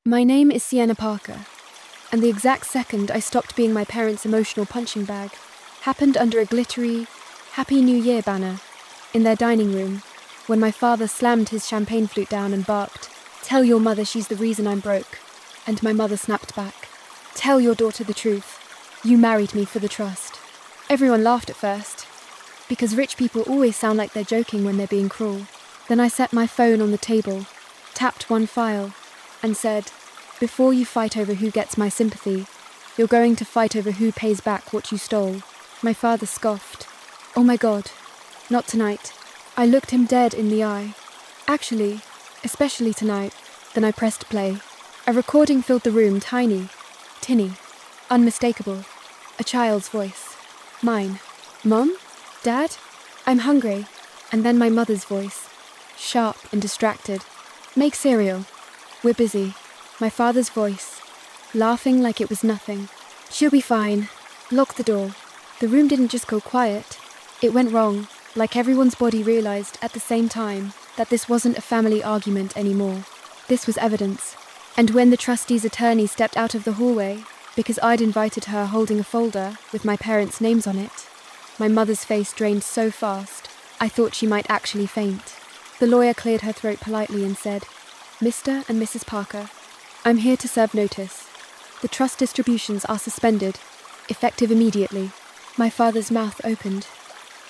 My name is Sienna Parker, and the exact second I stopped being my parents' emotional punching bag happened under a glittery Happy New Year banner in their dining room when my father slammed his champagne flute down and barked, "Tell your mother she's the reason I'm broke." And my mother snapped back, "Tell your daughter the truth. You married me for the trust." Everyone laughed at first, because rich people always sound like they're joking when they're being cruel. Then I set my phone on the table, tapped one file, and said, "Before you fight over who gets my sympathy, you're going to fight over who pays back what you stole." My father scoffed. "Oh my God, not tonight." I looked him dead in the eye. "Actually, especially tonight." Then I pressed play. A recording filled the room, tiny, tinny, unmistakable. A child's voice. Mine. "Mom? Dad? I'm hungry." And then my mother's voice, sharp and distracted. "Make cereal. We're busy." My father's voice, laughing like it was nothing. "She'll be fine. Lock the door." The room didn't just go quiet. It went wrong, like everyone's body realized at the same time that this wasn't a family argument anymore. This was evidence. And when the trustee's attorney stepped out of the hallway, because I'd invited her holding a folder with my parents' names on it, my mother's face drained so fast, I thought she might actually faint. The lawyer cleared her throat politely and said, "Mr. and Mrs. Parker, I'm here to serve notice. The trust distributions are suspended, effective immediately." My father's mouth opened.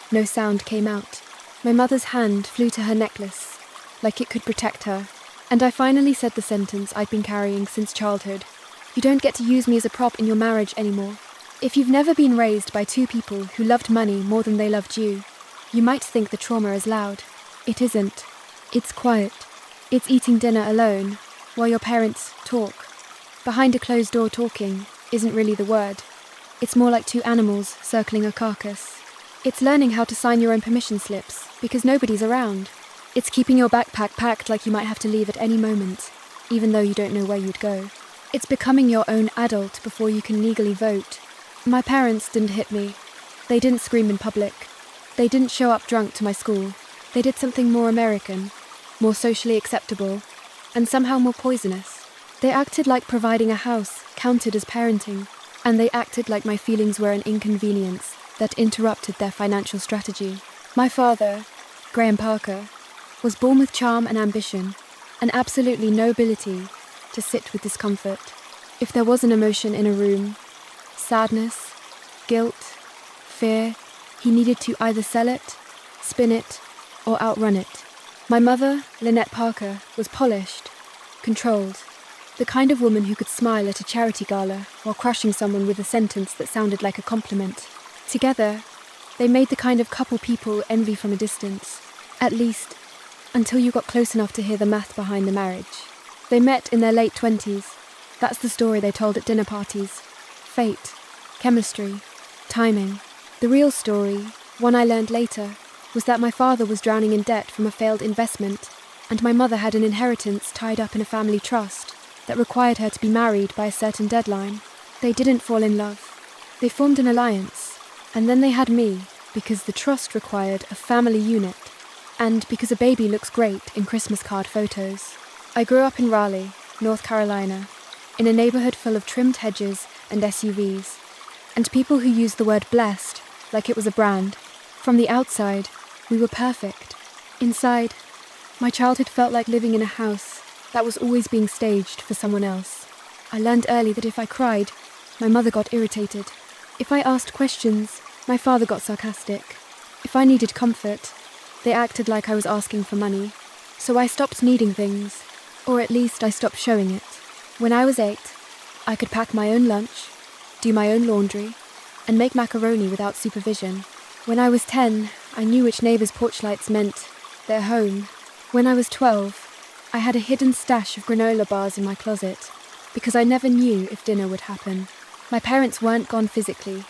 No sound came out. My mother's hand flew to her necklace, like it could protect her, and I finally said the sentence I'd been carrying since childhood. "You don't get to use me as a prop in your marriage anymore." If you've never been raised by two people who loved money more than they loved you, you might think the trauma is loud. It isn't. It's quiet. It's eating dinner alone, while your parents talk. Behind a closed door talking isn't really the word. It's more like two animals circling a carcass. It's learning how to sign your own permission slips because nobody's around. It's keeping your backpack packed like you might have to leave at any moment, even though you don't know where you'd go. It's becoming your own adult before you can legally vote. My parents didn't hit me. They didn't scream in public. They didn't show up drunk to my school. They did something more American, more socially acceptable, and somehow more poisonous. They acted like providing a house counted as parenting, and they acted like my feelings were an inconvenience that interrupted their financial strategy. My father, Graham Parker, was born with charm and ambition, and absolutely no ability to sit with discomfort. If there was an emotion in a room, sadness, guilt, fear, he needed to either sell it, spin it, or outrun it. My mother, Lynette Parker, was polished, controlled, the kind of woman who could smile at a charity gala while crushing someone with a sentence that sounded like a compliment. Together, they made the kind of couple people envy from a distance, at least until you got close enough to hear the math behind the marriage. They met in their late 20s. That's the story they told at dinner parties. Fate, chemistry, timing. The real story, one I learned later, was that my father was drowning in debt from a failed investment, and my mother had an inheritance tied up in a family trust that required her to be married by a certain deadline. They didn't fall in love. They formed an alliance, and then they had me because the trust required a family unit, and because a baby looks great in Christmas card photos. I grew up in Raleigh, North Carolina, in a neighborhood full of trimmed hedges and SUVs, and people who used the word blessed like it was a brand. From the outside, we were perfect. Inside, my childhood felt like living in a house that was always being staged for someone else. I learned early that if I cried, my mother got irritated. If I asked questions, my father got sarcastic. If I needed comfort, they acted like I was asking for money. So I stopped needing things, or at least I stopped showing it. When I was 8, I could pack my own lunch, do my own laundry, and make macaroni without supervision. When I was 10, I knew which neighbors' porch lights meant their home. When I was 12, I had a hidden stash of granola bars in my closet, because I never knew if dinner would happen. My parents weren't gone physically.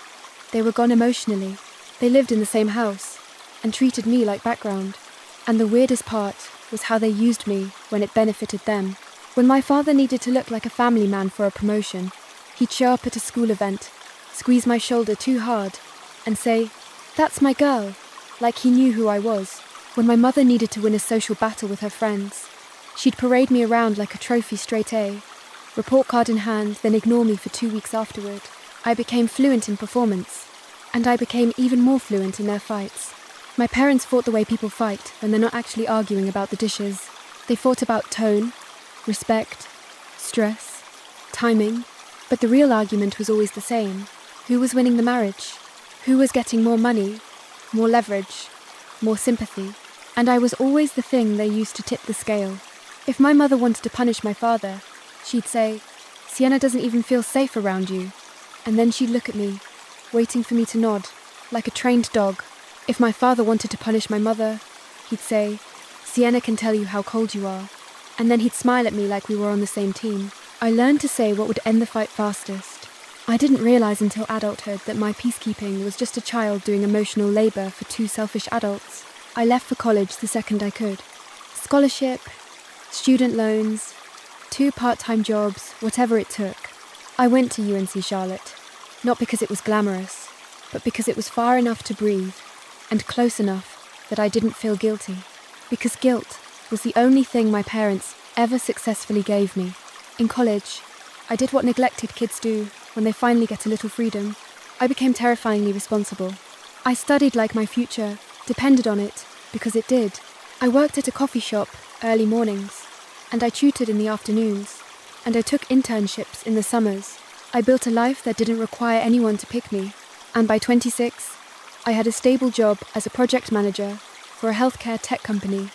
They were gone emotionally. They lived in the same house, and treated me like background. And the weirdest part was how they used me when it benefited them. When my father needed to look like a family man for a promotion, he'd show up at a school event, squeeze my shoulder too hard, and say, "That's my girl," like he knew who I was. When my mother needed to win a social battle with her friends, she'd parade me around like a trophy straight A, report card in hand, then ignore me for 2 weeks afterward. I became fluent in performance, and I became even more fluent in their fights. My parents fought the way people fight when they're not actually arguing about the dishes. They fought about tone, respect, stress, timing, but the real argument was always the same. Who was winning the marriage? Who was getting more money, more leverage, more sympathy? And I was always the thing they used to tip the scale. If my mother wanted to punish my father, she'd say, "Sienna doesn't even feel safe around you." And then she'd look at me, waiting for me to nod, like a trained dog. If my father wanted to punish my mother, he'd say, "Sienna can tell you how cold you are." And then he'd smile at me like we were on the same team. I learned to say what would end the fight fastest. I didn't realize until adulthood that my peacekeeping was just a child doing emotional labor for two selfish adults. I left for college the second I could. Scholarship, student loans, 2 part-time jobs, whatever it took. I went to UNC Charlotte, not because it was glamorous, but because it was far enough to breathe and close enough that I didn't feel guilty. Because guilt was the only thing my parents ever successfully gave me. In college, I did what neglected kids do when they finally get a little freedom. I became terrifyingly responsible. I studied like my future depended on it, because it did. I worked at a coffee shop early mornings, and I tutored in the afternoons, and I took internships in the summers. I built a life that didn't require anyone to pick me, and by 26, I had a stable job as a project manager for a healthcare tech company,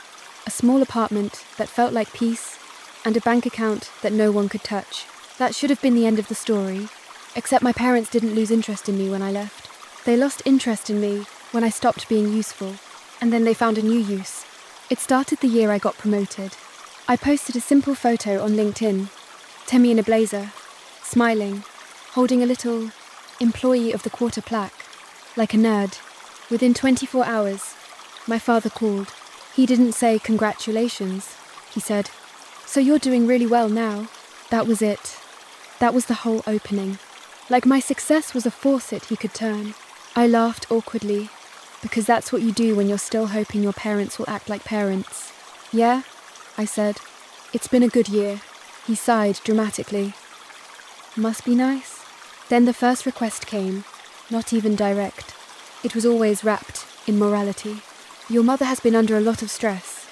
a small apartment that felt like peace, and a bank account that no one could touch. That should have been the end of the story, except my parents didn't lose interest in me when I left. They lost interest in me when I stopped being useful, and then they found a new use. It started the year I got promoted. I posted a simple photo on LinkedIn, Temi in a blazer, smiling, holding a little employee of the quarter plaque, like a nerd. Within 24 hours, my father called. He didn't say congratulations. He said, "So you're doing really well now." That was it. That was the whole opening. Like my success was a faucet he could turn. I laughed awkwardly, because that's what you do when you're still hoping your parents will act like parents. "Yeah," I said. "It's been a good year." He sighed dramatically. "Must be nice." Then the first request came, not even direct. It was always wrapped in morality. "Your mother has been under a lot of stress,"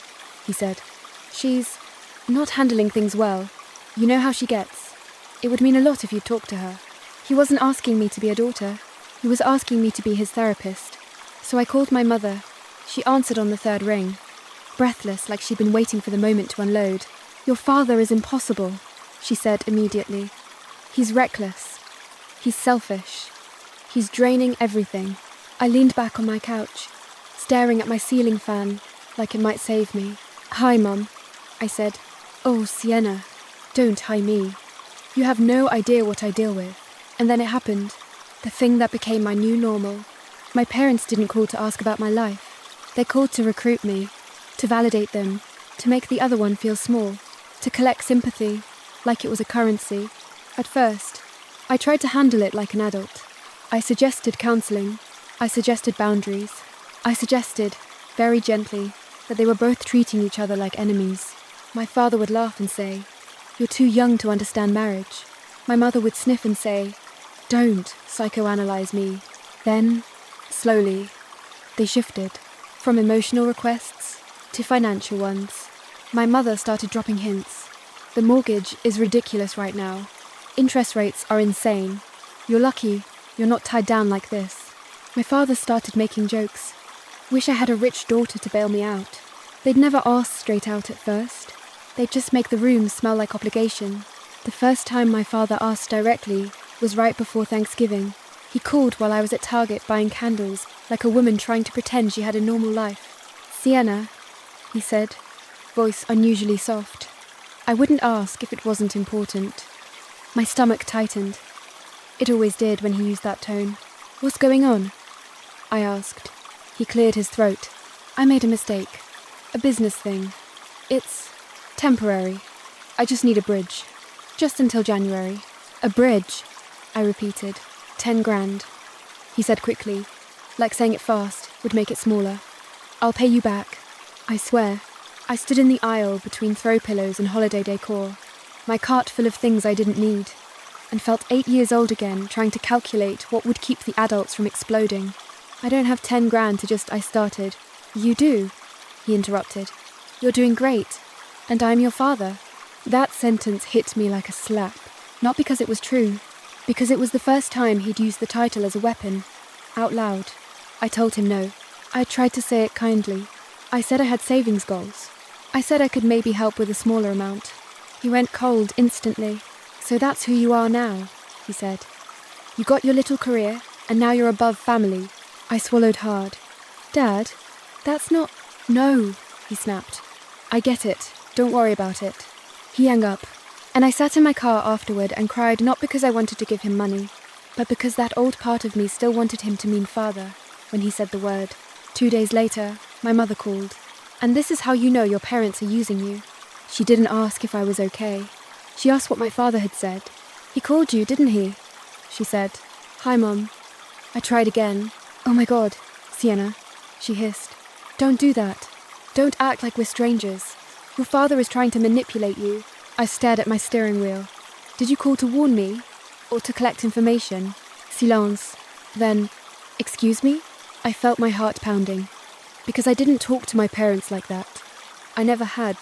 he said. "She's not handling things well. You know how she gets. It would mean a lot if you talked to her." He wasn't asking me to be a daughter. He was asking me to be his therapist. So I called my mother. She answered on the 3rd ring, breathless like she'd been waiting for the moment to unload. "Your father is impossible," she said immediately. "He's reckless. He's selfish. He's draining everything." I leaned back on my couch, staring at my ceiling fan like it might save me. "Hi, Mum," I said. "Oh, Sienna, don't hi me. You have no idea what I deal with." And then it happened, the thing that became my new normal. My parents didn't call to ask about my life. They called to recruit me, to validate them, to make the other one feel small, to collect sympathy, like it was a currency. At first, I tried to handle it like an adult. I suggested counselling. I suggested boundaries. I suggested, very gently, that they were both treating each other like enemies. My father would laugh and say, "You're too young to understand marriage." My mother would sniff and say, "Don't psychoanalyze me." Then, slowly, they shifted, from emotional requests to financial ones. My mother started dropping hints. "The mortgage is ridiculous right now. Interest rates are insane. You're lucky you're not tied down like this." My father started making jokes. "Wish I had a rich daughter to bail me out." They'd never ask straight out at first. They'd just make the room smell like obligation. The first time my father asked directly was right before Thanksgiving. He called while I was at Target buying candles, like a woman trying to pretend she had a normal life. "Sienna," he said, voice unusually soft. I wouldn't ask if it wasn't important. My stomach tightened. It always did when he used that tone. "What's going on?" I asked. He cleared his throat. "I made a mistake. A business thing. It's temporary. I just need a bridge. Just until January." "A bridge," I repeated. 10 grand. He said quickly, like saying it fast would make it smaller. "I'll pay you back. I swear." I stood in the aisle between throw pillows and holiday decor, my cart full of things I didn't need, and felt 8 years old again, trying to calculate what would keep the adults from exploding. I don't have 10 grand to just I started. You do, he interrupted. You're doing great, and I'm your father. That sentence hit me like a slap, not because it was true, because it was the first time he'd used the title as a weapon, out loud. I told him no. I tried to say it kindly. I said I had savings goals. I said I could maybe help with a smaller amount. He went cold instantly. So that's who you are now, he said. You got your little career, and now you're above family. I swallowed hard. Dad, that's not... No, he snapped. I get it. Don't worry about it. He hung up, and I sat in my car afterward and cried not because I wanted to give him money, but because that old part of me still wanted him to mean father when he said the word. 2 days later, my mother called. And this is how you know your parents are using you. She didn't ask if I was okay. She asked what my father had said. He called you, didn't he? She said. Hi, Mum. I tried again. Oh my God, Sienna, she hissed. Don't do that. Don't act like we're strangers. Your father is trying to manipulate you. I stared at my steering wheel. Did you call to warn me? Or to collect information? Silence. Then, excuse me? I felt my heart pounding. Because I didn't talk to my parents like that. I never had.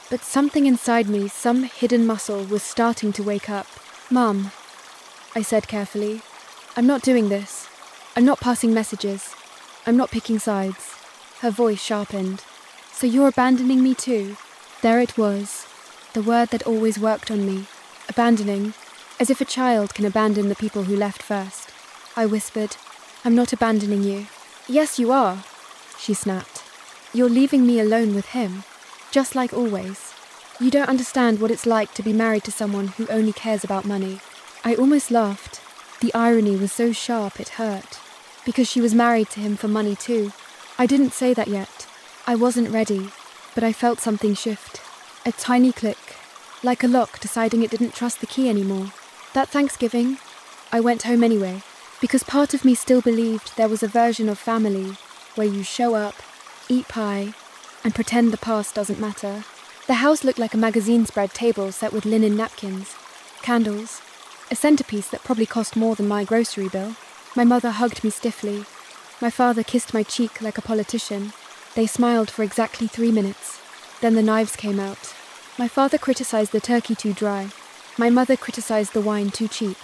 But something inside me, some hidden muscle, was starting to wake up. Mum, I said carefully, I'm not doing this. I'm not passing messages. I'm not picking sides. Her voice sharpened. So you're abandoning me too? There it was, the word that always worked on me. Abandoning, as if a child can abandon the people who left first. I whispered, I'm not abandoning you. Yes, you are, she snapped. You're leaving me alone with him, just like always. You don't understand what it's like to be married to someone who only cares about money. I almost laughed. The irony was so sharp it hurt. Because she was married to him for money too. I didn't say that yet. I wasn't ready, but I felt something shift. A tiny click, like a lock deciding it didn't trust the key anymore. That Thanksgiving, I went home anyway, because part of me still believed there was a version of family where you show up, eat pie, and pretend the past doesn't matter. The house looked like a magazine spread table set with linen napkins, candles, a centerpiece that probably cost more than my grocery bill. My mother hugged me stiffly. My father kissed my cheek like a politician. They smiled for exactly 3 minutes. Then the knives came out. My father criticized the turkey too dry. My mother criticized the wine too cheap.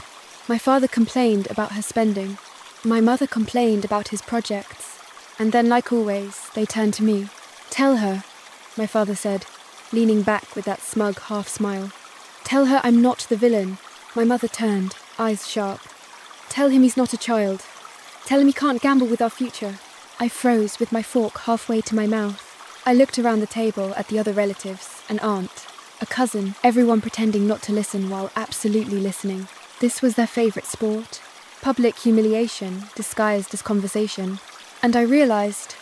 My father complained about her spending. My mother complained about his projects. And then, like always, they turned to me. Tell her, my father said, leaning back with that smug half-smile. Tell her I'm not the villain. My mother turned, eyes sharp. Tell him he's not a child. Tell him he can't gamble with our future. I froze with my fork halfway to my mouth. I looked around the table at the other relatives, an aunt, a cousin, everyone pretending not to listen while absolutely listening. This was their favourite sport. Public humiliation disguised as conversation. And I realised,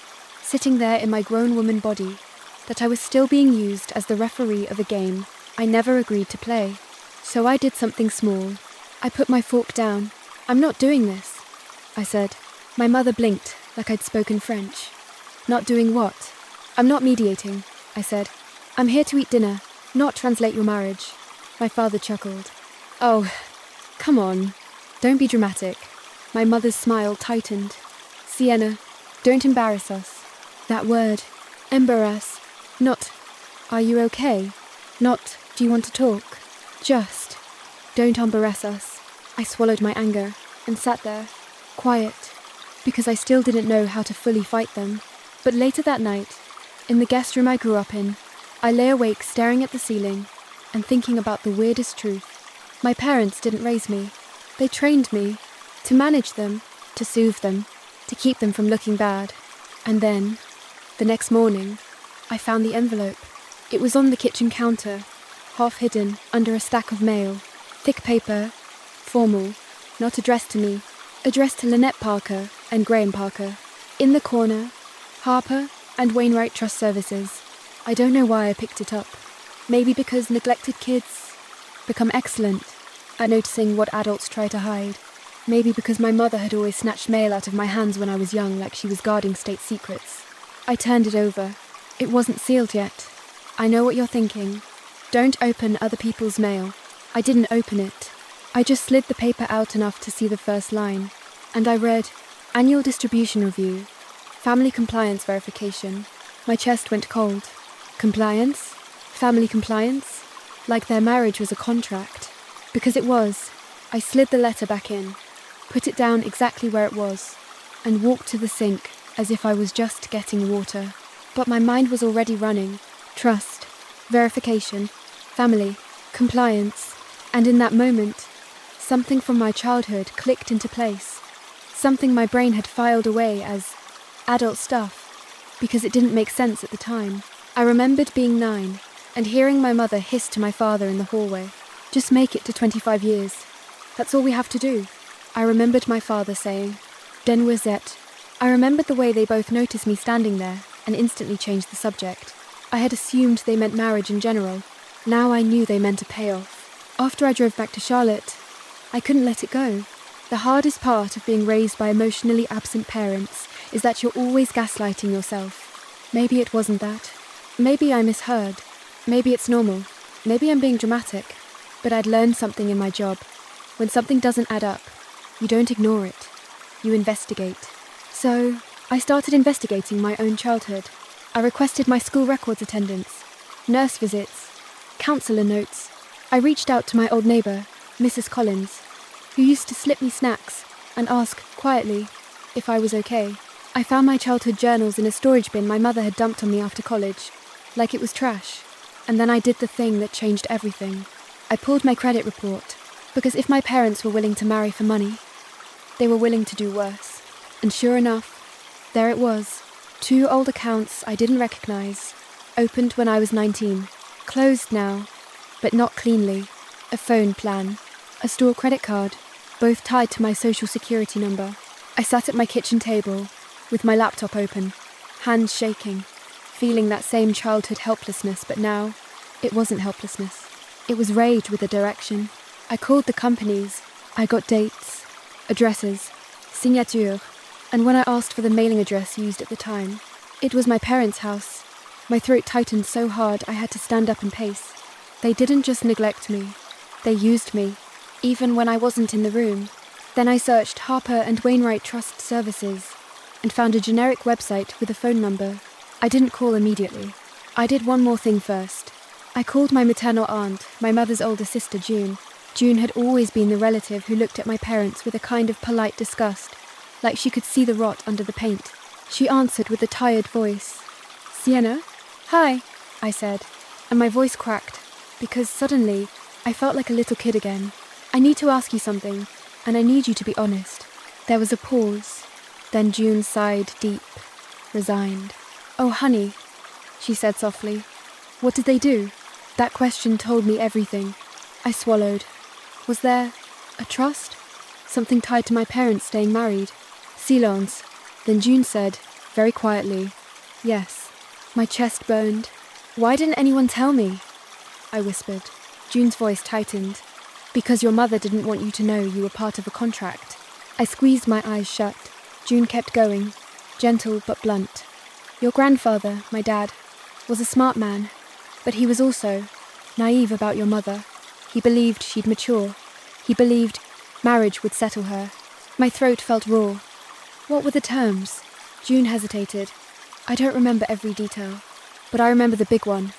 sitting there in my grown woman body, that I was still being used as the referee of a game I never agreed to play. So I did something small. I put my fork down. I'm not doing this, I said. My mother blinked like I'd spoken French. Not doing what? I'm not mediating, I said. I'm here to eat dinner, not translate your marriage. My father chuckled. Oh, come on. Don't be dramatic. My mother's smile tightened. Sienna, don't embarrass us. That word, embarrass, not, are you okay? Not, do you want to talk? Just, don't embarrass us. I swallowed my anger and sat there, quiet, because I still didn't know how to fully fight them. But later that night, in the guest room I grew up in, I lay awake staring at the ceiling and thinking about the weirdest truth. My parents didn't raise me. They trained me to manage them, to soothe them, to keep them from looking bad. And then, the next morning, I found the envelope. It was on the kitchen counter, half hidden under a stack of mail. Thick paper, formal, not addressed to me, addressed to Lynette Parker and Graham Parker. In the corner, Harper and Wainwright Trust Services. I don't know why I picked it up. Maybe because neglected kids become excellent at noticing what adults try to hide. Maybe because my mother had always snatched mail out of my hands when I was young like she was guarding state secrets. I turned it over. It wasn't sealed yet. I know what you're thinking. Don't open other people's mail. I didn't open it. I just slid the paper out enough to see the first line. And I read, Annual Distribution Review. Family Compliance Verification. My chest went cold. Compliance? Family compliance? Like their marriage was a contract. Because it was. I slid the letter back in, put it down exactly where it was, and walked to the sink as if I was just getting water. But my mind was already running. Trust, verification, family, compliance. And in that moment, something from my childhood clicked into place. Something my brain had filed away as adult stuff, because it didn't make sense at the time. I remembered being 9 and hearing my mother hiss to my father in the hallway, "Just make it to 25 years. That's all we have to do." I remembered my father saying, "Den was it." I remembered the way they both noticed me standing there and instantly changed the subject. I had assumed they meant marriage in general. Now I knew they meant a payoff. After I drove back to Charlotte, I couldn't let it go. The hardest part of being raised by emotionally absent parents is that you're always gaslighting yourself. Maybe it wasn't that. Maybe I misheard. Maybe it's normal. Maybe I'm being dramatic. But I'd learned something in my job. When something doesn't add up, you don't ignore it. You investigate. So, I started investigating my own childhood. I requested my school records attendance, nurse visits, counsellor notes. I reached out to my old neighbour, Mrs. Collins, who used to slip me snacks and ask, quietly, if I was okay. I found my childhood journals in a storage bin my mother had dumped on me after college, like it was trash. And then I did the thing that changed everything. I pulled my credit report, because if my parents were willing to marry for money, they were willing to do worse. And sure enough, there it was. 2 old accounts I didn't recognise, opened when I was 19, closed now, but not cleanly. A phone plan, a store credit card, both tied to my social security number. I sat at my kitchen table, with my laptop open, hands shaking, feeling that same childhood helplessness, but now, it wasn't helplessness. It was rage with a direction. I called the companies. I got dates, addresses, signature, and when I asked for the mailing address used at the time, it was my parents' house. My throat tightened so hard I had to stand up and pace. They didn't just neglect me. They used me, even when I wasn't in the room. Then I searched Harper and Wainwright Trust Services and found a generic website with a phone number. I didn't call immediately. I did one more thing first. I called my maternal aunt, my mother's older sister, June. June had always been the relative who looked at my parents with a kind of polite disgust, like she could see the rot under the paint. She answered with a tired voice. "Sienna?" "Hi," I said, and my voice cracked, because suddenly I felt like a little kid again. "I need to ask you something, and I need you to be honest." There was a pause. Then June sighed deep, resigned. "Oh, honey," she said softly. "What did they do?" That question told me everything. I swallowed. Was there a trust? Something tied to my parents staying married? Silence. Then June said, very quietly, "Yes." My chest burned. "Why didn't anyone tell me?" I whispered. June's voice tightened. "Because your mother didn't want you to know you were part of a contract." I squeezed my eyes shut. June kept going, gentle but blunt. "Your grandfather, my dad, was a smart man, but he was also naive about your mother. He believed she'd mature. He believed marriage would settle her." My throat felt raw. "What were the terms?" June hesitated. "I don't remember every detail, but I remember the big one.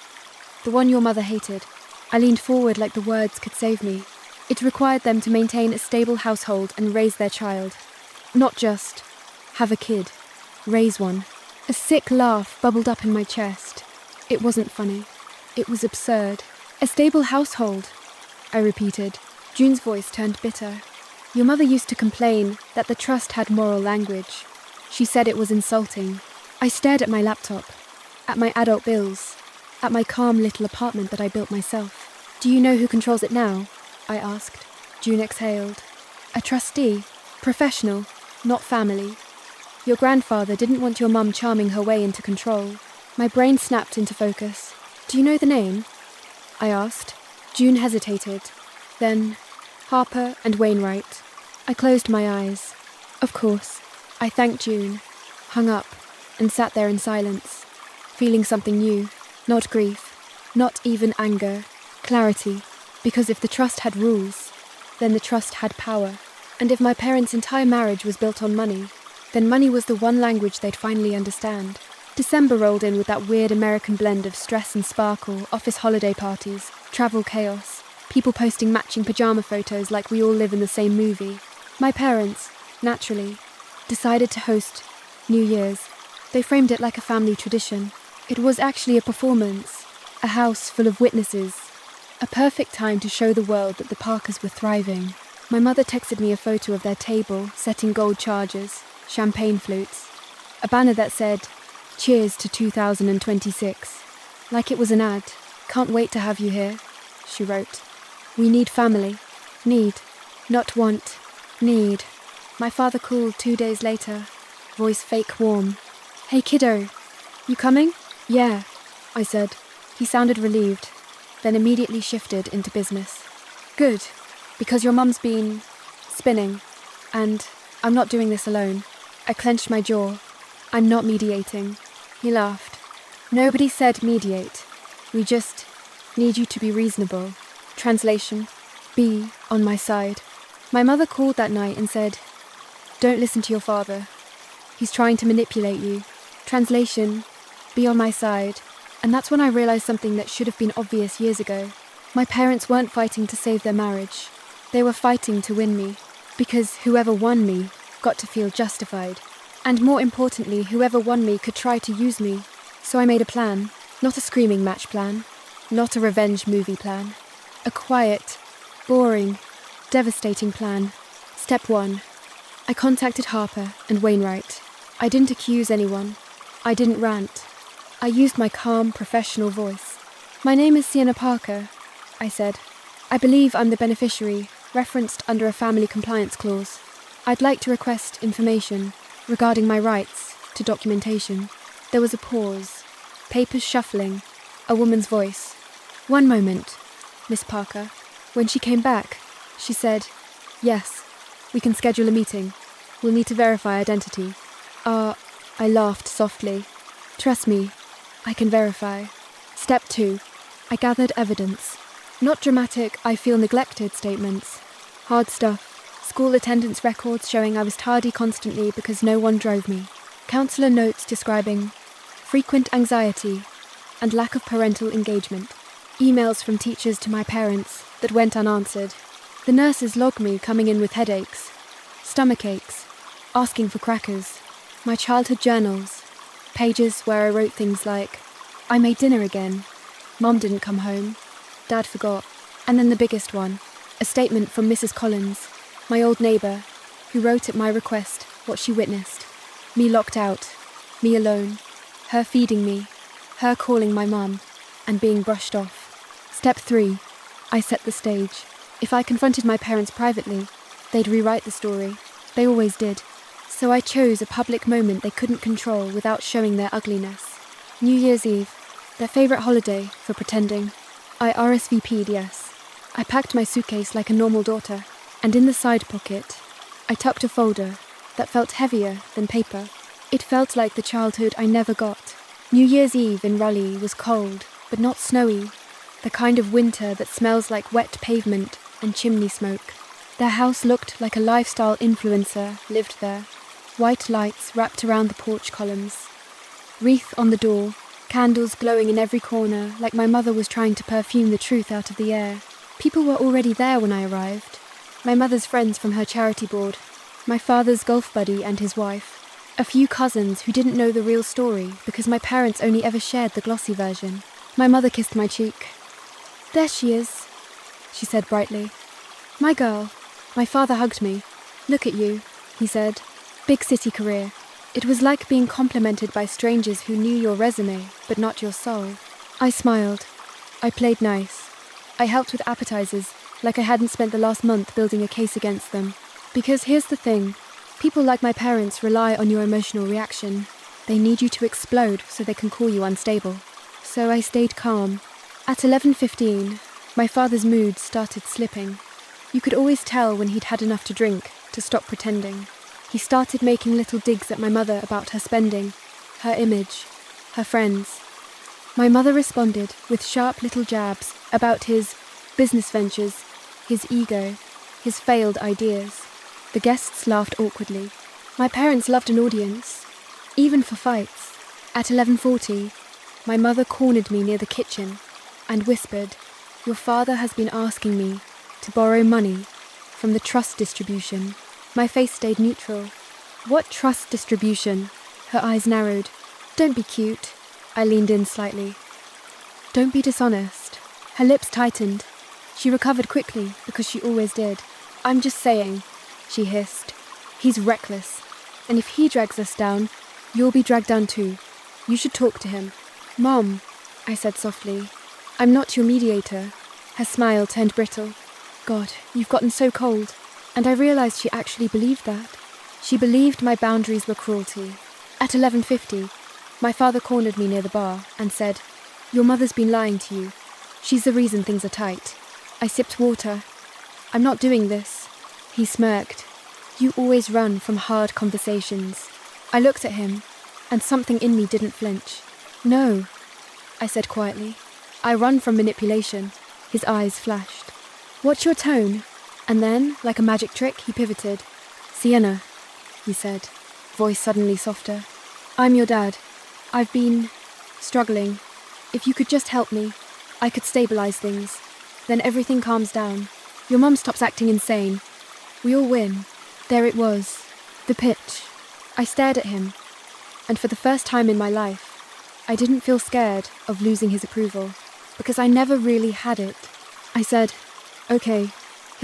The one your mother hated." I leaned forward like the words could save me. It required them to maintain a stable household and raise their child. Not just have a kid, raise one. A sick laugh bubbled up in my chest. It wasn't funny. It was absurd. "A stable household," I repeated. June's voice turned bitter. "Your mother used to complain that the trust had moral language. She said it was insulting." I stared at my laptop, at my adult bills, at my calm little apartment that I built myself. "Do you know who controls it now?" I asked. June exhaled. "A trustee. Professional, not family. Your grandfather didn't want your mum charming her way into control." My brain snapped into focus. "Do you know the name?" I asked. June hesitated. Then, "Harper and Wainwright." I closed my eyes. Of course. I thanked June, hung up, and sat there in silence, feeling something new. Not grief, not even anger, Clarity, because if the trust had rules, then the trust had power. And if my parents' entire marriage was built on money, then money was the one language they'd finally understand. December rolled in with that weird American blend of stress and sparkle, office holiday parties, travel chaos, people posting matching pajama photos like we all live in the same movie. My parents, naturally, decided to host New Year's. They framed it like a family tradition. It was actually a performance, a house full of witnesses, a perfect time to show the world that the Parkers were thriving. My mother texted me a photo of their table, set in gold chargers, champagne flutes, a banner that said, "Cheers to 2026. Like it was an ad. "Can't wait to have you here," she wrote. "We need family. Need. Not want. Need." My father called 2 days later, voice fake warm. "Hey kiddo, you coming?" "Yeah," I said. He sounded relieved, then immediately shifted into business. "Good, because your mum's been spinning, and I'm not doing this alone." I clenched my jaw. "I'm not mediating." He laughed. "Nobody said mediate. We just need you to be reasonable." Translation: be on my side. My mother called that night and said, "Don't listen to your father. He's trying to manipulate you." Translation: be on my side. And that's when I realized something that should have been obvious years ago. My parents weren't fighting to save their marriage. They were fighting to win me, because whoever won me got to feel justified. And more importantly, whoever won me could try to use me. So I made a plan, not a screaming match plan, not a revenge movie plan. A quiet, boring, devastating plan. Step 1. I contacted Harper and Wainwright. I didn't accuse anyone. I didn't rant. I used my calm, professional voice. "My name is Sienna Parker," I said. "I believe I'm the beneficiary, referenced under a family compliance clause. I'd like to request information regarding my rights to documentation." There was a pause, papers shuffling, a woman's voice. "1 moment, Miss Parker." When she came back, she said, "Yes, we can schedule a meeting. We'll need to verify identity." I laughed softly. "Trust me, I can verify." Step 2. I gathered evidence. Not dramatic, I feel neglected statements. Hard stuff. School attendance records showing I was tardy constantly because no one drove me. Counselor notes describing frequent anxiety and lack of parental engagement. Emails from teachers to my parents that went unanswered. The nurses log me coming in with headaches, stomach aches, asking for crackers. My childhood journals, pages where I wrote things like, "I made dinner again. Mom didn't come home. Dad forgot." And then the biggest one, a statement from Mrs. Collins, my old neighbour, who wrote at my request what she witnessed. Me locked out, me alone, her feeding me, her calling my mum, and being brushed off. Step 3. I set the stage. If I confronted my parents privately, they'd rewrite the story. They always did. So I chose a public moment they couldn't control without showing their ugliness. New Year's Eve, their favourite holiday for pretending. I RSVP'd yes. I packed my suitcase like a normal daughter, and in the side pocket, I tucked a folder that felt heavier than paper. It felt like the childhood I never got. New Year's Eve in Raleigh was cold, but not snowy, the kind of winter that smells like wet pavement and chimney smoke. Their house looked like a lifestyle influencer lived there. White lights wrapped around the porch columns. Wreath on the door, candles glowing in every corner like my mother was trying to perfume the truth out of the air. People were already there when I arrived. My mother's friends from her charity board, my father's golf buddy and his wife, a few cousins who didn't know the real story because my parents only ever shared the glossy version. My mother kissed my cheek. "There she is," she said brightly. "My girl." My father hugged me. "Look at you," he said. "Big city career." It was like being complimented by strangers who knew your resume, but not your soul. I smiled. I played nice. I helped with appetizers, like I hadn't spent the last month building a case against them. Because here's the thing, people like my parents rely on your emotional reaction. They need you to explode so they can call you unstable. So I stayed calm. At 11:15, my father's mood started slipping. You could always tell when he'd had enough to drink, to stop pretending. He started making little digs at my mother about her spending, her image, her friends. My mother responded with sharp little jabs about his business ventures, his ego, his failed ideas. The guests laughed awkwardly. My parents loved an audience, even for fights. At 11:40, my mother cornered me near the kitchen and whispered, "Your father has been asking me to borrow money from the trust distribution." My face stayed neutral. "What trust distribution?" Her eyes narrowed. "Don't be cute." I leaned in slightly. "Don't be dishonest." Her lips tightened. She recovered quickly, because she always did. "I'm just saying," she hissed. "He's reckless. And if he drags us down, you'll be dragged down too. You should talk to him." "Mom," I said softly, "I'm not your mediator." Her smile turned brittle. "God, you've gotten so cold." And I realized she actually believed that. She believed my boundaries were cruelty. At 11:50, my father cornered me near the bar and said, "Your mother's been lying to you. She's the reason things are tight." I sipped water. "I'm not doing this." He smirked. "You always run from hard conversations." I looked at him, and something in me didn't flinch. "No," I said quietly. "I run from manipulation." His eyes flashed. "What's your tone?" And then, like a magic trick, he pivoted. "Sienna," he said, voice suddenly softer. "I'm your dad. I've been struggling. If you could just help me, I could stabilize things. Then everything calms down. Your mum stops acting insane. We all win." There it was, the pitch. I stared at him, and for the first time in my life, I didn't feel scared of losing his approval, because I never really had it. I said, "Okay."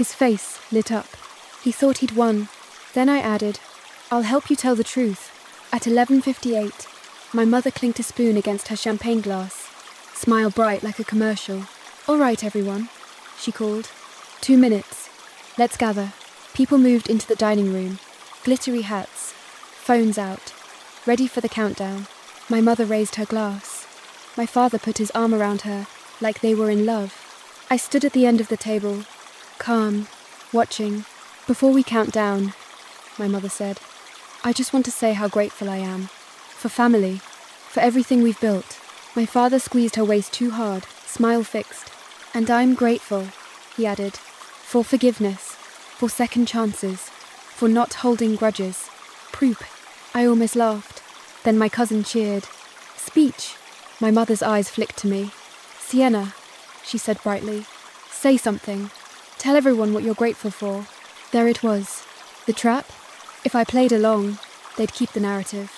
His face lit up. He thought he'd won. Then I added, "I'll help you tell the truth." At 11:58, my mother clinked a spoon against her champagne glass, smile bright like a commercial. "All right, everyone," she called. 2 minutes. Let's gather." People moved into the dining room, glittery hats, phones out, ready for the countdown. My mother raised her glass. My father put his arm around her, like they were in love. I stood at the end of the table, calm, watching. "Before we count down," my mother said, "I just want to say how grateful I am. For family, for everything we've built." My father squeezed her waist too hard, smile fixed. "And I'm grateful," he added, "for forgiveness, for second chances, for not holding grudges." Poop. I almost laughed. Then my cousin cheered. "Speech." My mother's eyes flicked to me. "Sienna," she said brightly, "say something. Tell everyone what you're grateful for." There it was. The trap? If I played along, they'd keep the narrative.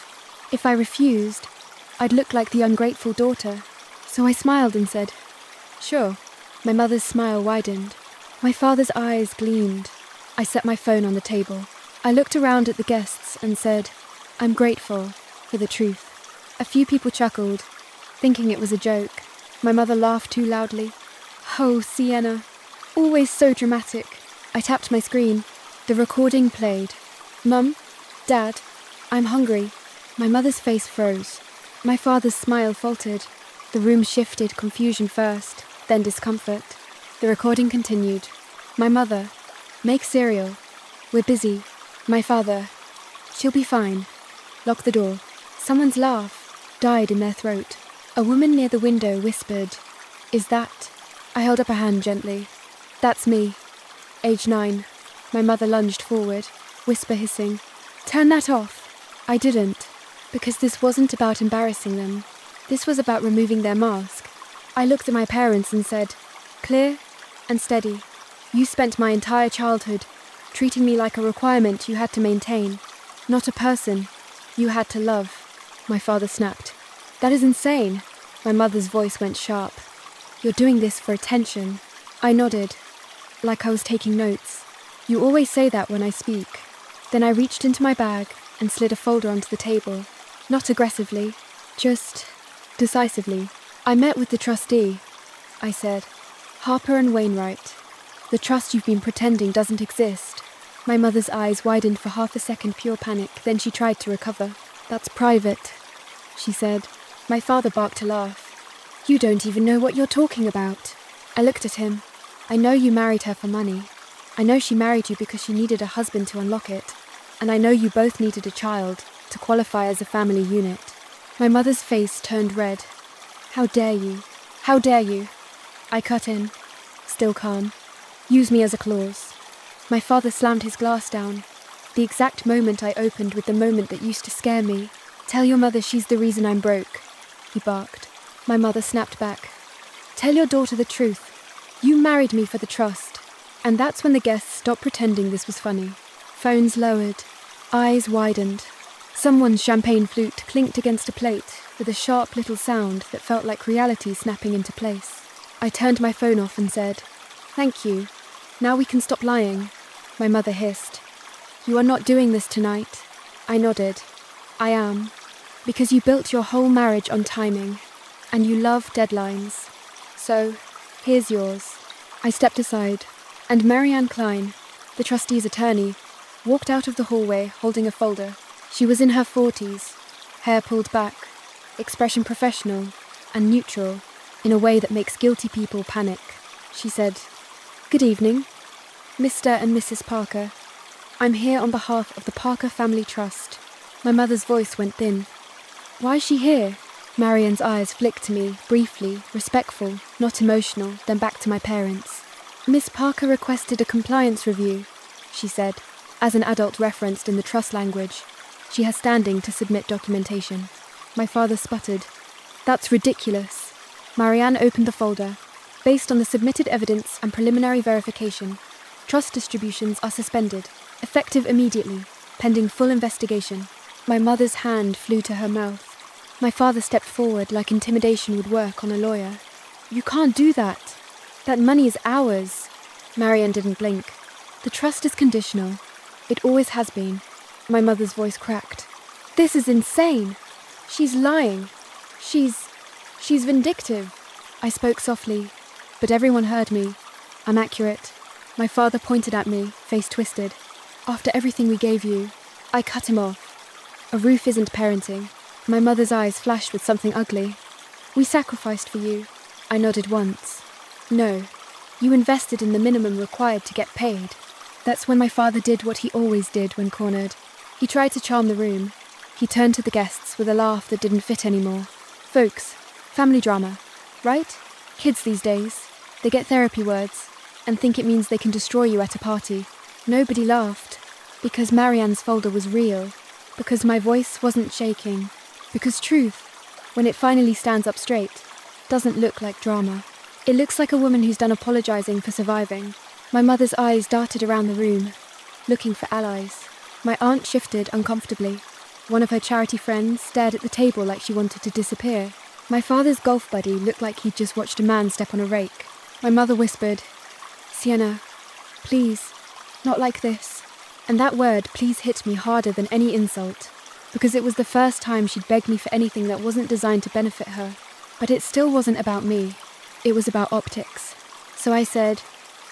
If I refused, I'd look like the ungrateful daughter. So I smiled and said, "Sure." My mother's smile widened. My father's eyes gleamed. I set my phone on the table. I looked around at the guests and said, "I'm grateful for the truth." A few people chuckled, thinking it was a joke. My mother laughed too loudly. "Oh, Sienna, always so dramatic." I tapped my screen. The recording played. "Mum, Dad, I'm hungry." My mother's face froze. My father's smile faltered. The room shifted, confusion first, then discomfort. The recording continued. My mother, "Make cereal. We're busy." My father, "She'll be fine. Lock the door." Someone's laugh died in their throat. A woman near the window whispered, "Is that?" I held up a hand gently. "That's me. Age 9. My mother lunged forward, whisper hissing, "Turn that off." I didn't, because this wasn't about embarrassing them. This was about removing their mask. I looked at my parents and said, "Clear and steady. You spent my entire childhood treating me like a requirement you had to maintain, not a person you had to love." My father snapped. "That is insane." My mother's voice went sharp. "You're doing this for attention." I nodded, like I was taking notes. "You always say that when I speak." Then I reached into my bag and slid a folder onto the table. Not aggressively, just decisively. "I met with the trustee," I said. "Harper and Wainwright. The trust you've been pretending doesn't exist." My mother's eyes widened for half a second, pure panic, then she tried to recover. "That's private," she said. My father barked a laugh. "You don't even know what you're talking about." I looked at him. "I know you married her for money. I know she married you because she needed a husband to unlock it. And I know you both needed a child to qualify as a family unit." My mother's face turned red. "How dare you? How dare you?" I cut in. still calm. Use me as a clause. My father slammed his glass down. The exact moment I opened with the moment that used to scare me. Tell your mother she's the reason I'm broke, he barked. My mother snapped back. Tell your daughter the truth. You married me for the trust. And that's when the guests stopped pretending this was funny. Phones lowered. Eyes widened. Someone's champagne flute clinked against a plate with a sharp little sound that felt like reality snapping into place. I turned my phone off and said, Thank you. Now we can stop lying. My mother hissed. You are not doing this tonight. I nodded. I am. Because you built your whole marriage on timing. And you love deadlines. So, here's yours. I stepped aside, and Marianne Klein, the trustee's attorney, walked out of the hallway holding a folder. She was in her 40s, hair pulled back, expression professional and neutral in a way that makes guilty people panic. She said, Good evening, Mr. and Mrs. Parker. I'm here on behalf of the Parker Family Trust. My mother's voice went thin. Why is she here? Marianne's eyes flicked to me, briefly, respectful, not emotional, then back to my parents. Miss Parker requested a compliance review, she said, as an adult referenced in the trust language. She has standing to submit documentation. My father sputtered. That's ridiculous. Marianne opened the folder. Based on the submitted evidence and preliminary verification, trust distributions are suspended, effective immediately, pending full investigation. My mother's hand flew to her mouth. My father stepped forward like intimidation would work on a lawyer. You can't do that. That money is ours. Marianne didn't blink. The trust is conditional. It always has been. My mother's voice cracked. This is insane. She's lying. She's vindictive. I spoke softly, but everyone heard me. I'm accurate. My father pointed at me, face twisted. After everything we gave you, I cut him off. A roof isn't parenting. My mother's eyes flashed with something ugly. We sacrificed for you. I nodded once. No, you invested in the minimum required to get paid. That's when my father did what he always did when cornered. He tried to charm the room. He turned to the guests with a laugh that didn't fit anymore. Folks, family drama, right? Kids these days, they get therapy words and think it means they can destroy you at a party. Nobody laughed, because Marianne's folder was real, because my voice wasn't shaking, because truth, when it finally stands up straight, doesn't look like drama. It looks like a woman who's done apologizing for surviving. My mother's eyes darted around the room, looking for allies. My aunt shifted uncomfortably. One of her charity friends stared at the table like she wanted to disappear. My father's golf buddy looked like he'd just watched a man step on a rake. My mother whispered, Sienna, please, not like this. And that word, please, hit me harder than any insult, because it was the first time she'd begged me for anything that wasn't designed to benefit her. But it still wasn't about me. It was about optics. So I said,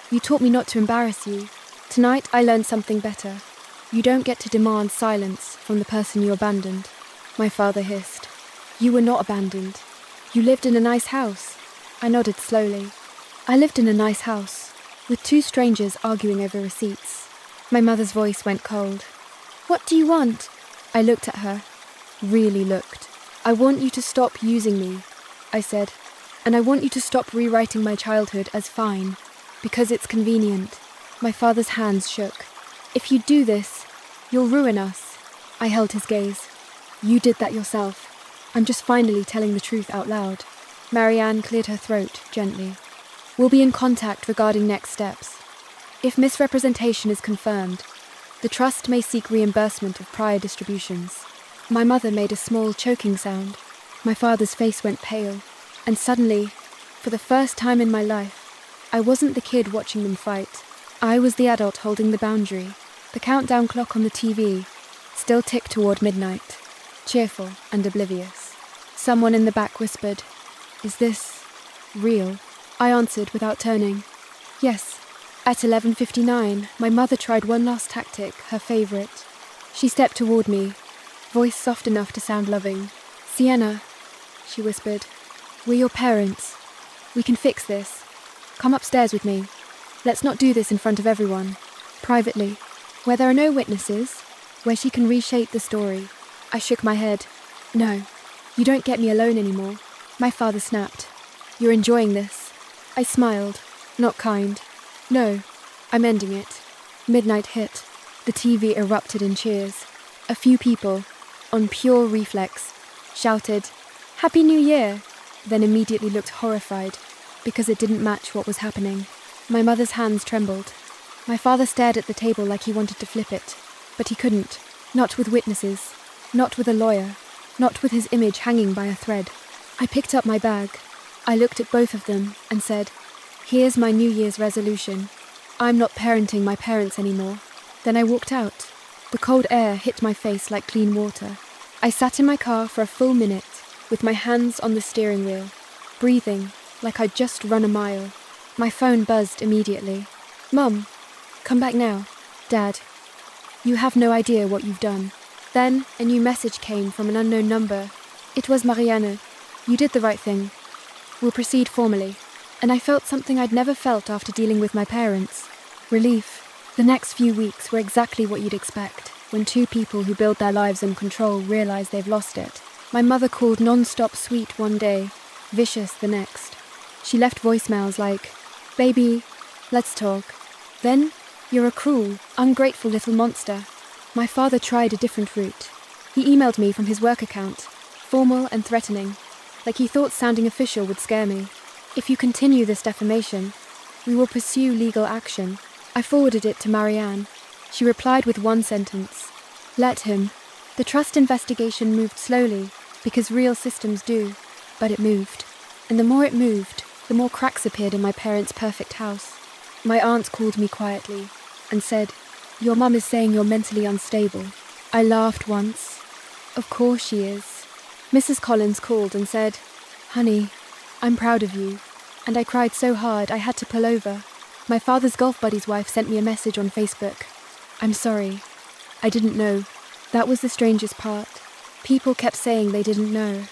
You taught me not to embarrass you. Tonight I learned something better. You don't get to demand silence from the person you abandoned. My father hissed. You were not abandoned. You lived in a nice house. I nodded slowly. I lived in a nice house, with two strangers arguing over receipts. My mother's voice went cold. What do you want? I looked at her. Really looked. I want you to stop using me, I said. And I want you to stop rewriting my childhood as fine, because it's convenient. My father's hands shook. If you do this, you'll ruin us. I held his gaze. You did that yourself. I'm just finally telling the truth out loud. Marianne cleared her throat gently. We'll be in contact regarding next steps. If misrepresentation is confirmed, the trust may seek reimbursement of prior distributions. My mother made a small choking sound. My father's face went pale, and suddenly, for the first time in my life, I wasn't the kid watching them fight. I was the adult holding the boundary. The countdown clock on the TV still ticked toward midnight, cheerful and oblivious. Someone in the back whispered, Is this real? I answered without turning. Yes. At 11:59, my mother tried one last tactic, her favourite. She stepped toward me, voice soft enough to sound loving. Sienna, she whispered, we're your parents. We can fix this. Come upstairs with me. Let's not do this in front of everyone. Privately, where there are no witnesses, where she can reshape the story. I shook my head. No, you don't get me alone anymore. My father snapped. You're enjoying this. I smiled. Not kind. No, I'm ending it. Midnight hit. The TV erupted in cheers. A few people, on pure reflex, shouted, "Happy New Year!" then immediately looked horrified because it didn't match what was happening. My mother's hands trembled. My father stared at the table like he wanted to flip it, but he couldn't. Not with witnesses. Not with a lawyer. Not with his image hanging by a thread. I picked up my bag. I looked at both of them and said, "Here's my New Year's resolution. I'm not parenting my parents anymore." Then I walked out. The cold air hit my face like clean water. I sat in my car for a full minute, with my hands on the steering wheel, breathing like I'd just run a mile. My phone buzzed immediately. "Mum, come back now." "Dad, you have no idea what you've done." Then a new message came from an unknown number. It was Marianne. "You did the right thing. We'll proceed formally." And I felt something I'd never felt after dealing with my parents. Relief. The next few weeks were exactly what you'd expect when two people who build their lives on control realize they've lost it. My mother called non-stop sweet one day, vicious the next. She left voicemails like, "Baby, let's talk." Then, "You're a cruel, ungrateful little monster." My father tried a different route. He emailed me from his work account, formal and threatening, like he thought sounding official would scare me. "If you continue this defamation, we will pursue legal action." I forwarded it to Marianne. She replied with one sentence, "Let him." The trust investigation moved slowly, because real systems do, but it moved. And the more it moved, the more cracks appeared in my parents' perfect house. My aunt called me quietly and said, "Your mum is saying you're mentally unstable." I laughed once. Of course she is. Mrs. Collins called and said, "Honey, I'm proud of you." And I cried so hard I had to pull over. My father's golf buddy's wife sent me a message on Facebook. "I'm sorry. I didn't know." That was the strangest part. People kept saying they didn't know.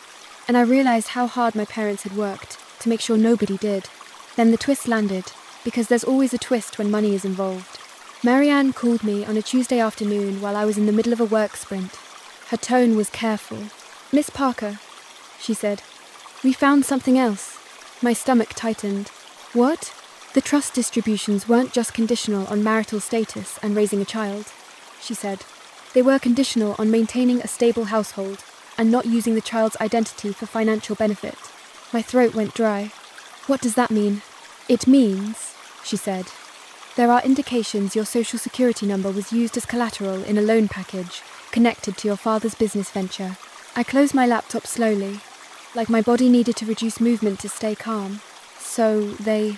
And I realized how hard my parents had worked to make sure nobody did. Then the twist landed, because there's always a twist when money is involved. Marianne called me on a Tuesday afternoon while I was in the middle of a work sprint. Her tone was careful. "Miss Parker," she said, "we found something else." My stomach tightened. "What?" "The trust distributions weren't just conditional on marital status and raising a child," she said. "They were conditional on maintaining a stable household and not using the child's identity for financial benefit." My throat went dry. "What does that mean?" "It means," she said, "there are indications your social security number was used as collateral in a loan package connected to your father's business venture." I closed my laptop slowly, like my body needed to reduce movement to stay calm. "So they..."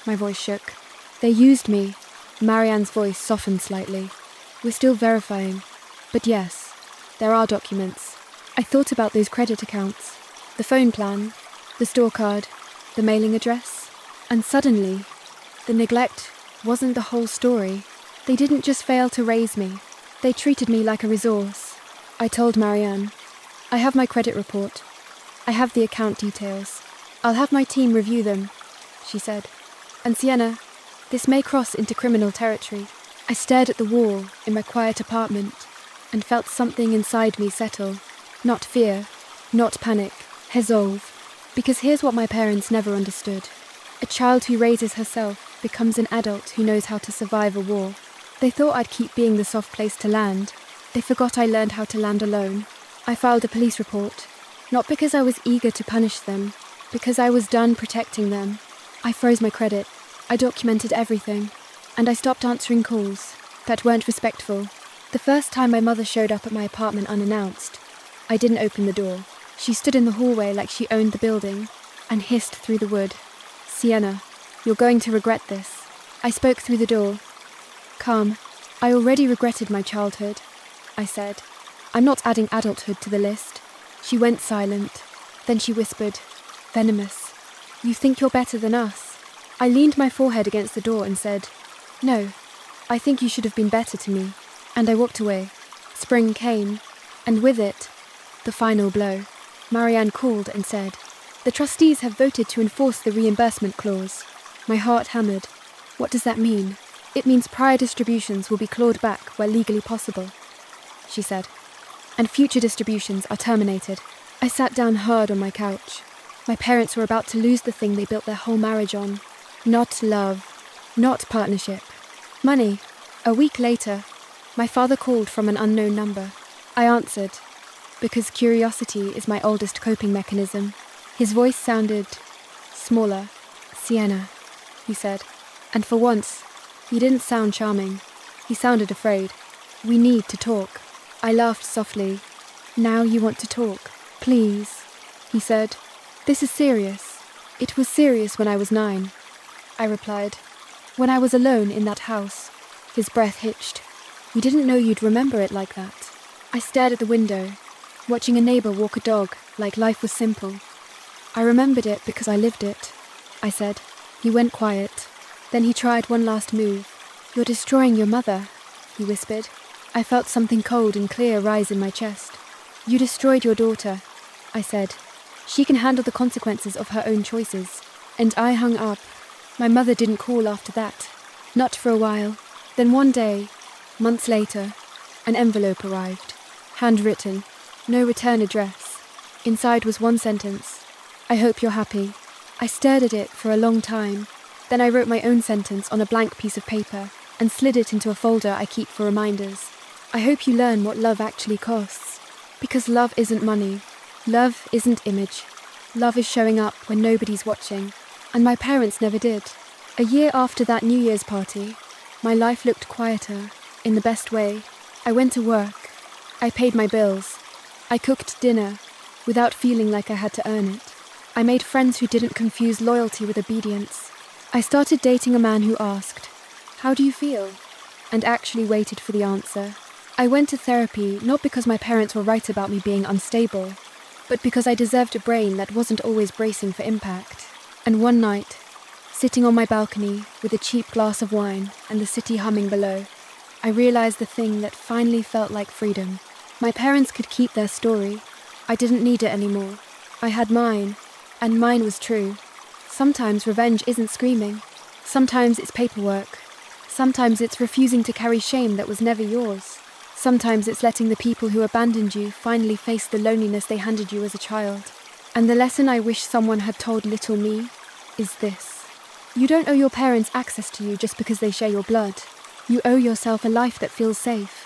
My voice shook. "They used me." Marianne's voice softened slightly. "We're still verifying. But yes, there are documents." I thought about those credit accounts, the phone plan, the store card, the mailing address. And suddenly, the neglect wasn't the whole story. They didn't just fail to raise me. They treated me like a resource. I told Marianne, "I have my credit report. I have the account details. I'll have my team review them," she said. "And Sienna, this may cross into criminal territory." I stared at the wall in my quiet apartment and felt something inside me settle. Not fear, not panic, resolve. Because here's what my parents never understood. A child who raises herself becomes an adult who knows how to survive a war. They thought I'd keep being the soft place to land. They forgot I learned how to land alone. I filed a police report, not because I was eager to punish them, because I was done protecting them. I froze my credit. I documented everything. And I stopped answering calls that weren't respectful. The first time my mother showed up at my apartment unannounced, I didn't open the door. She stood in the hallway like she owned the building and hissed through the wood, "Sienna, you're going to regret this." I spoke through the door. "Calm. I already regretted my childhood," I said. "I'm not adding adulthood to the list." She went silent. Then she whispered, venomous, "You think you're better than us?" I leaned my forehead against the door and said, "No, I think you should have been better to me." And I walked away. Spring came, and with it, the final blow. Marianne called and said, "The trustees have voted to enforce the reimbursement clause." My heart hammered. What does that mean? "It means prior distributions will be clawed back where legally possible," she said. "And future distributions are terminated." I sat down hard on my couch. My parents were about to lose the thing they built their whole marriage on. Not love, not partnership. Money. A week later, my father called from an unknown number. I answered, because curiosity is my oldest coping mechanism. His voice sounded smaller. Sienna, he said. And for once, he didn't sound charming. He sounded afraid. We need to talk. I laughed softly. Now you want to talk. Please, he said. This is serious. It was serious when I was 9. I replied. When I was alone in that house. His breath hitched. We didn't know you'd remember it like that. I stared at the window, watching a neighbor walk a dog like life was simple. I remembered it because I lived it, I said. He went quiet. Then he tried one last move. You're destroying your mother, he whispered. I felt something cold and clear rise in my chest. You destroyed your daughter, I said. She can handle the consequences of her own choices. And I hung up. My mother didn't call after that. Not for a while. Then one day, months later, an envelope arrived. Handwritten. No return address. Inside was one sentence. I hope you're happy. I stared at it for a long time. Then I wrote my own sentence on a blank piece of paper and slid it into a folder I keep for reminders. I hope you learn what love actually costs. Because love isn't money. Love isn't image. Love is showing up when nobody's watching. And my parents never did. A year after that New Year's party, my life looked quieter, in the best way. I went to work. I paid my bills. I cooked dinner, without feeling like I had to earn it. I made friends who didn't confuse loyalty with obedience. I started dating a man who asked, "How do you feel?" and actually waited for the answer. I went to therapy not because my parents were right about me being unstable, but because I deserved a brain that wasn't always bracing for impact. And one night, sitting on my balcony with a cheap glass of wine and the city humming below, I realized the thing that finally felt like freedom. My parents could keep their story. I didn't need it anymore. I had mine, and mine was true. Sometimes revenge isn't screaming. Sometimes it's paperwork. Sometimes it's refusing to carry shame that was never yours. Sometimes it's letting the people who abandoned you finally face the loneliness they handed you as a child. And the lesson I wish someone had told little me is this. You don't owe your parents access to you just because they share your blood. You owe yourself a life that feels safe.